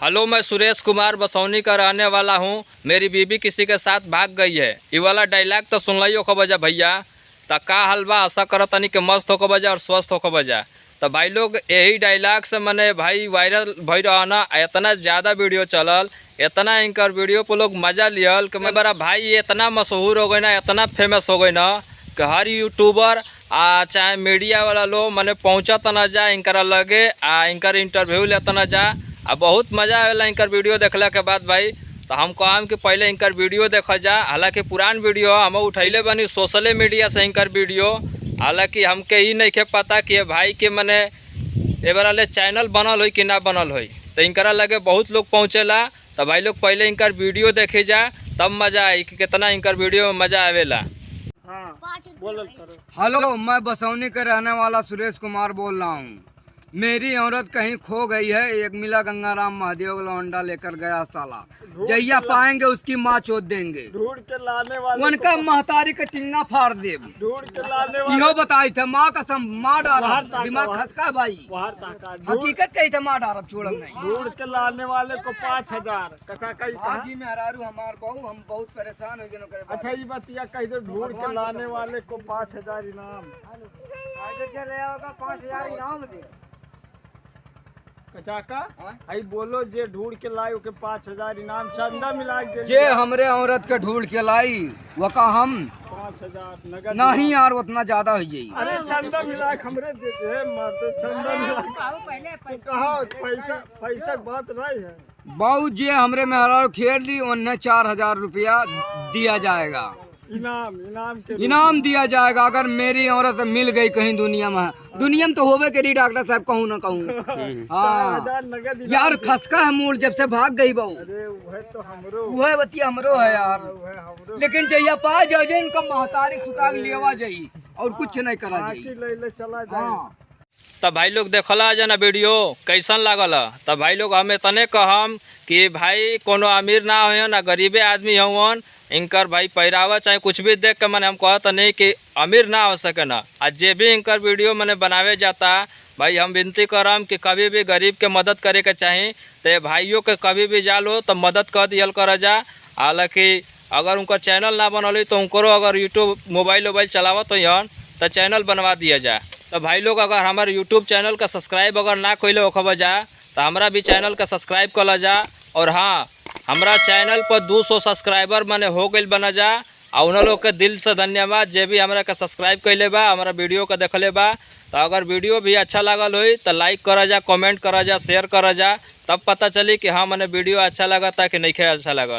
Hello, मैं सुरेश कुमार बसौनी का रहने वाला हूँ। मेरी बीबी किसी के साथ भाग गई है। ये वाला डायलॉग तो सुन लियो खो बजा भैया। तो का हलवा आशा करो तनी के मस्त होकर बजा और स्वस्थ होकर बजा। तो भाई लोग यही डायलॉग से मैंने भाई वायरल भई रहना, इतना ज़्यादा वीडियो चलल, इतना इनकर वीडियो पर लोग मजा लियल कि मैं बड़ा भाई इतना मशहूर हो गई ना, इतना फेमस हो गई ना कि हर यूट्यूबर चाहे मीडिया वाला लोग मैंने पहुँचत न जा इनकरा लगे इनकर इंटरव्यू लेता न जा। बहुत मजा आवेला इनकर वीडियो देखला के बाद भाई। तो हम कहम कि पहले इनकर वीडियो देखा जा। हालांकि पुरान वीडियो हम उठैले बनी सोशल मीडिया से इनकर वीडियो। हालांकि हमके ही नहीं के पता कि भाई के मने ए बार चैनल बनल हो कि ना बनल हो। तो इनकरा लगे बहुत लोग पहुँचेला। तो भाई लोग पहले इनकर वीडियो देखे जा, तब मजा आई कि कितना इनकर वीडियो में मजा आवेला। हेलो, मैं बसौनी का रहने वाला सुरेश कुमार बोल रहा हूँ। मेरी औरत कहीं खो गई है। एक मिला गंगाराम महादेव लौंडा लेकर गया साला। जहिया पाएंगे उसकी माँ चोद देंगे। ढूंढ के लाने वाले उनका महतारी का टिंगा फाड़ दे। ढूंढ के लाने वाले इहो बताई थे माँ कसम माँ डारा दिमाग खसका भाई। हकीकत कही थे माँ डारा छोड़म नहीं। ढूंढ के लाने वाले को 5000 कसा कही भागी में हरारू हमार बहू हम बहुत परेशान हो गए। अच्छा ये बतिया कही दो, ढूंढ के लाने वाले को 5000 इनाम। 5000 इनाम दे कचाका आई बोलो जे ढूंढ के लाई ओके 5000 इनाम चंदा मिला के जे हमरे औरत के ढूंढ के लाई वो का हम 5000 नगद नहीं यार उतना ज्यादा हो जाई। अरे चंदा मिला के हमरे दे दे मत चंदा मिला के कहा पैसा बात नहीं है। बहुत जे हमरे में खेल ली उन्हें 4000 रुपया दिया जाएगा। इनाम दिया जाएगा अगर मेरी औरत मिल गई कहीं दुनिया में तो होवे करी डॉक्टर साहब कहूँ ना कहूँ। हाँ यार खसका है मूल जब से भाग गई बहू। वह बतिया हमरो है यार। लेकिन जहिया पा जाए इनका महतारी सुता लेवा जाई और कुछ नहीं करा जाई। तब भाई लोग देखला जना वीडियो कैसन लागल। तब भाई लोग हमें तने कहम कि भाई कोनो अमीर ना हो ना गरीबे आदमी हवन। इनकर भाई पहरावा चाहे कुछ भी देख के मैंने हम कहत नहीं कि अमीर ना हो सके ना। आज जे भी इनकर वीडियो मैंने बनावे जाता भाई हम विनती करम कि कभी भी गरीब के मदद करे के चाही तो भाइयों के कभी भी जालो तो मदद कर दियल कर जा। हालांकि अगर उनका चैनल ना बनल तो उनको अगर यूट्यूब मोबाइल चलावत हो तो चैनल बनवा दिया जाए। तो भाई लोग अगर हमारे यूट्यूब चैनल का सब्सक्राइब अगर ना कैले होखब जा तो हमारा भी चैनल का सब्सक्राइब कर जा। और हाँ, हमारा चैनल पर 200 सब्सक्राइबर मैंने हो गई बना जा। और उन लोग के दिल से धन्यवाद जे भी हमारा का सब्सक्राइब कैले बा, हमारा वीडियो का देखले बा। तो अगर वीडियो भी अच्छा लागल हो तो लाइक करा जा, कमेंट करा जा, शेयर करा जा, तब पता चली कि हाँ मैंने वीडियो अच्छा लगा था कि नहीं अच्छा लगा।